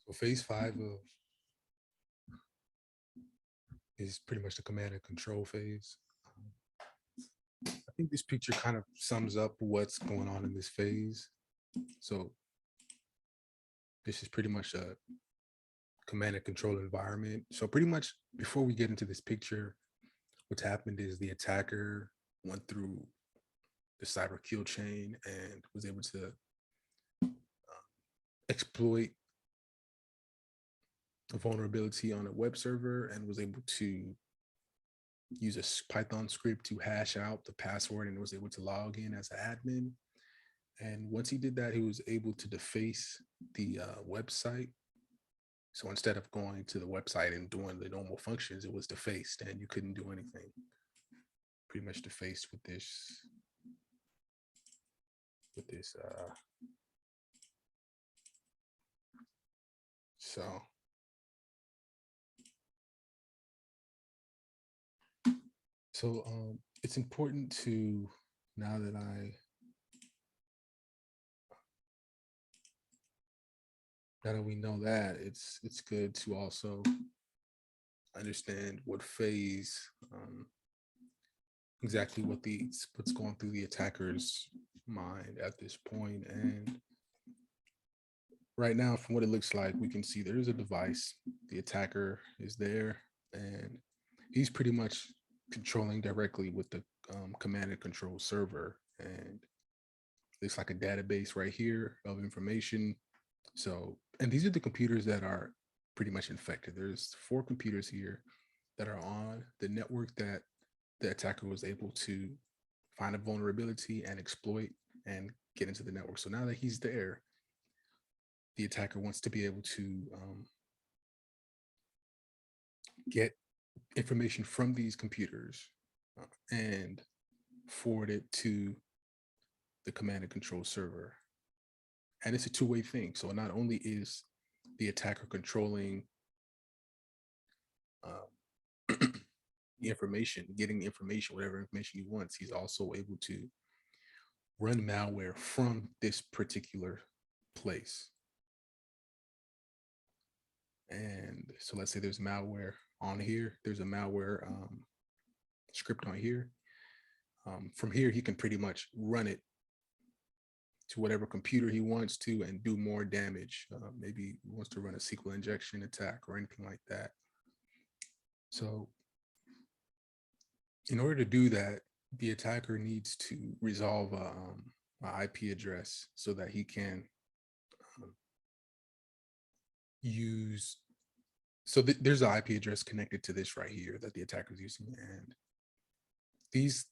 So phase five of is pretty much the command and control phase. I think this picture kind of sums up what's going on in this phase. So this is pretty much a command and control environment. So pretty much before we get into this picture, what's happened is the attacker went through the cyber kill chain and was able to exploit a vulnerability on a web server and was able to use a Python script to hash out the password and was able to log in as an admin. And once he did that, he was able to deface the website. So instead of going to the website and doing the normal functions, it was defaced and you couldn't do anything. Pretty much defaced with this so it's important to, now that we know that, it's good to also understand what phase, exactly what's going through the attacker's mind at this point. And right now, from what it looks like, we can see there is a device. The attacker is there, and he's pretty much controlling directly with the command and control server. And it's like a database right here of information. So, and these are the computers that are pretty much infected. There's 4 computers here that are on the network that the attacker was able to find a vulnerability and exploit and get into the network. So now that he's there, the attacker wants to be able to get information from these computers and forward it to the command and control server. And it's a two-way thing. So not only is the attacker controlling the information, getting the information, whatever information he wants, he's also able to run malware from this particular place. And so let's say there's malware on here. There's a malware script on here. From here, he can pretty much run it to whatever computer he wants to and do more damage. Maybe he wants to run a SQL injection attack or anything like that. So in order to do that, the attacker needs to resolve an IP address so that he can use. So there's an IP address connected to this right here that the attacker is using, and these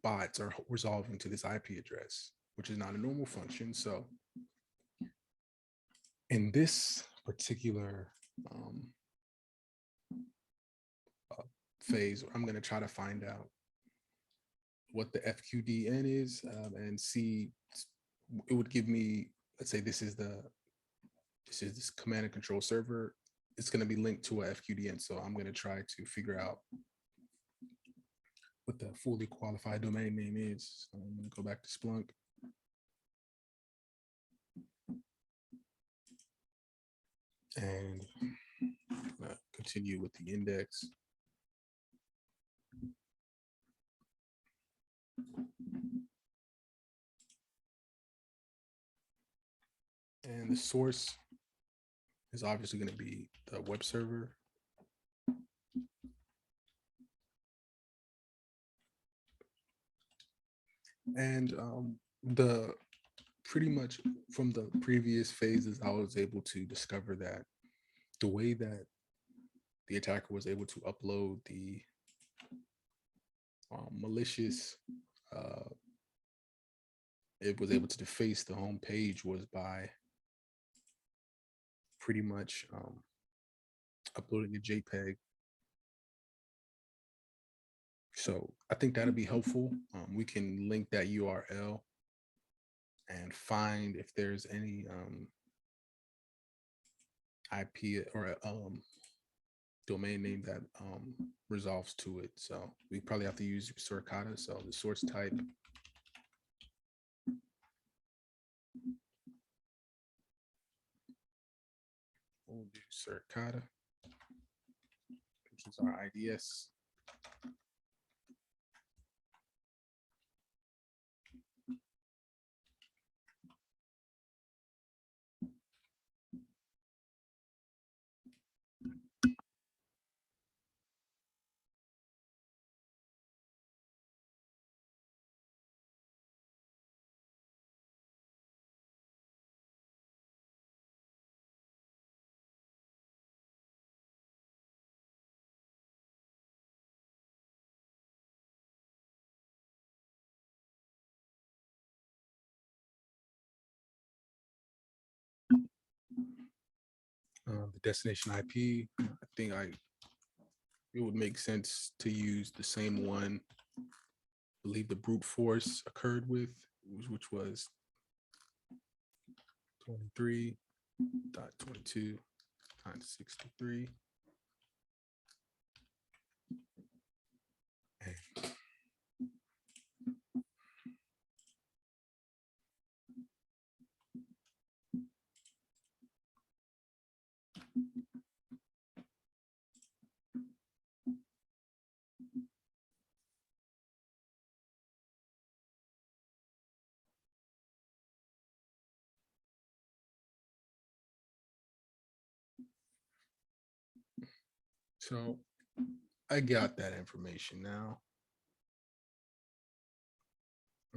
bots are resolving to this IP address, which is not a normal function. So in this particular phase, I'm going to try to find out what the FQDN is and see. It would give me, let's say this is this command and control server. It's going to be linked to a FQDN. So I'm going to try to figure out what the fully qualified domain name is. So I'm going to go back to Splunk. And continue with the index. And the source is obviously going to be the web server. And the pretty much from the previous phases, I was able to discover that the way that the attacker was able to upload the malicious, it was able to deface the home page was by pretty much uploading a JPEG. So I think that'll be helpful. We can link that URL and find if there's any IP or domain name that resolves to it. So we probably have to use Suricata. So the source type. We'll do Suricata, which is our IDS. The destination IP, I think it would make sense to use the same one I believe the brute force occurred with, which was 23.22.63. So I got that information now.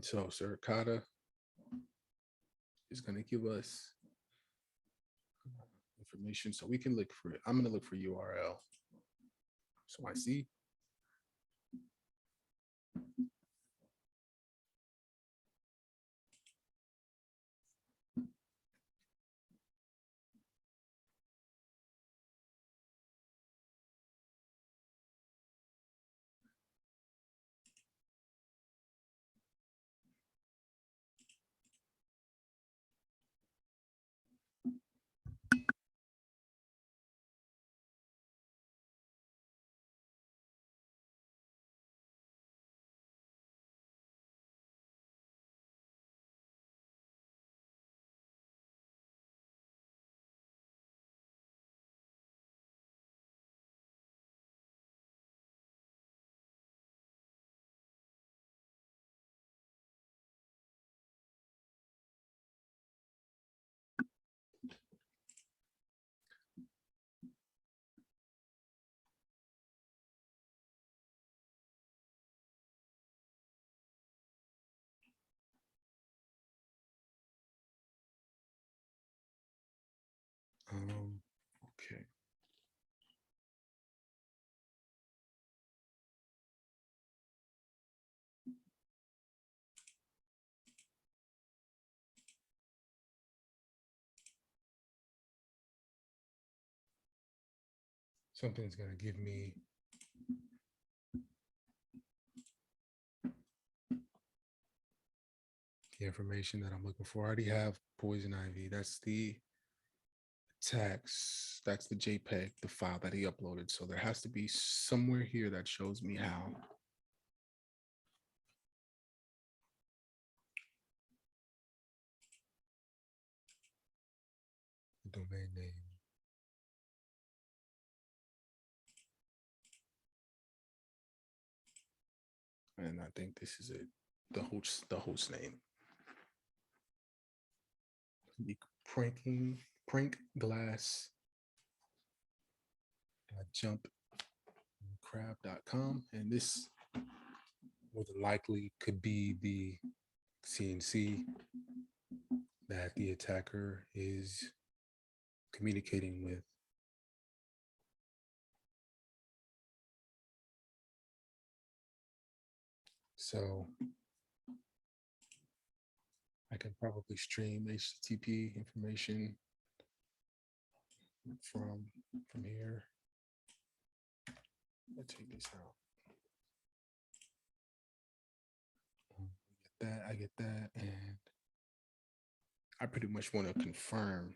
So Suricata is going to give us information so we can look for it. I'm going to look for URL. So I see. Okay. Something's going to give me the information that I'm looking for. I already have poison ivy. That's the text. That's the JPEG, the file that he uploaded. So there has to be somewhere here that shows me how. The domain name. And I think this is it. The host name. The prank glass jump crab.com, and this more than likely could be the CNC that the attacker is communicating with. So I can probably stream HTTP information from here. Let's take this out. I get that, and I pretty much want to confirm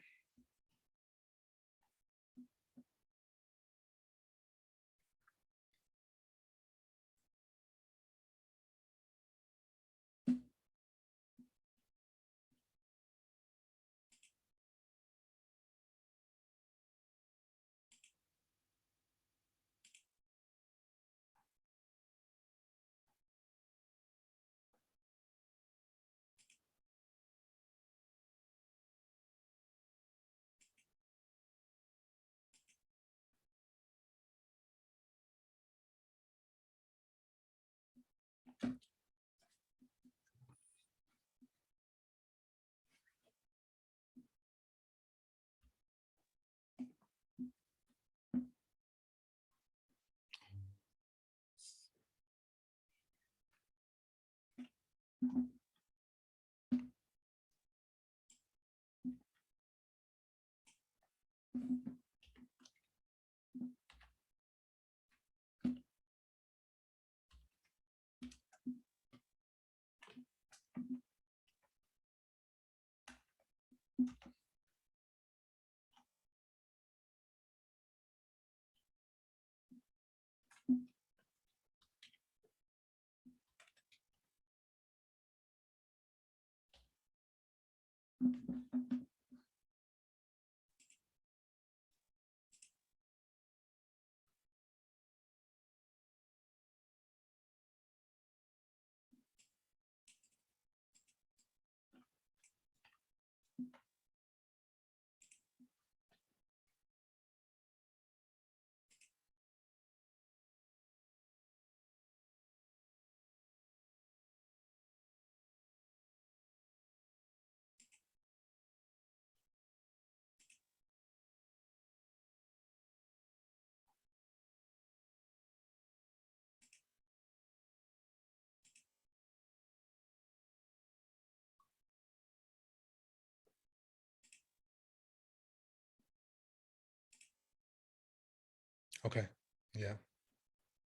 Okay. Yeah.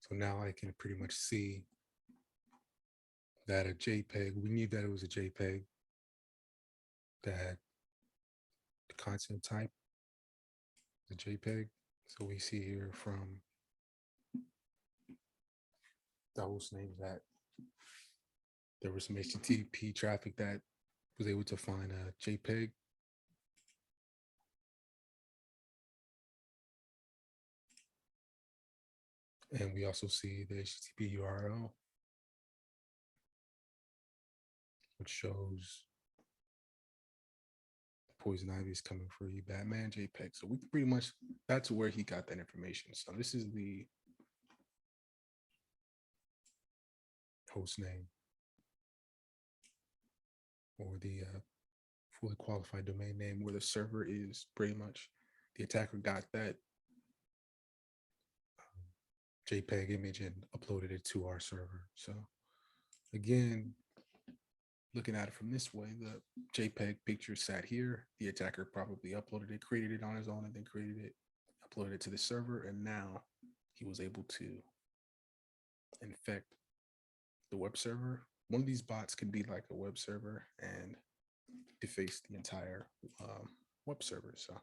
So now I can pretty much see that a JPEG, we knew that it was a JPEG, that the content type, the JPEG. So we see here from the host name that there was some HTTP traffic that was able to find a JPEG. And we also see the HTTP URL, which shows Poison Ivy is coming for you, Batman JPEG. So we can pretty much, that's where he got that information. So this is the host name, or the fully qualified domain name, where the server is. Pretty much the attacker got that JPEG image and uploaded it to our server. So again, looking at it from this way, the JPEG picture sat here. The attacker probably uploaded it, created it on his own, and then created it, uploaded it to the server, and now he was able to infect the web server. One of these bots could be like a web server and deface the entire web server. So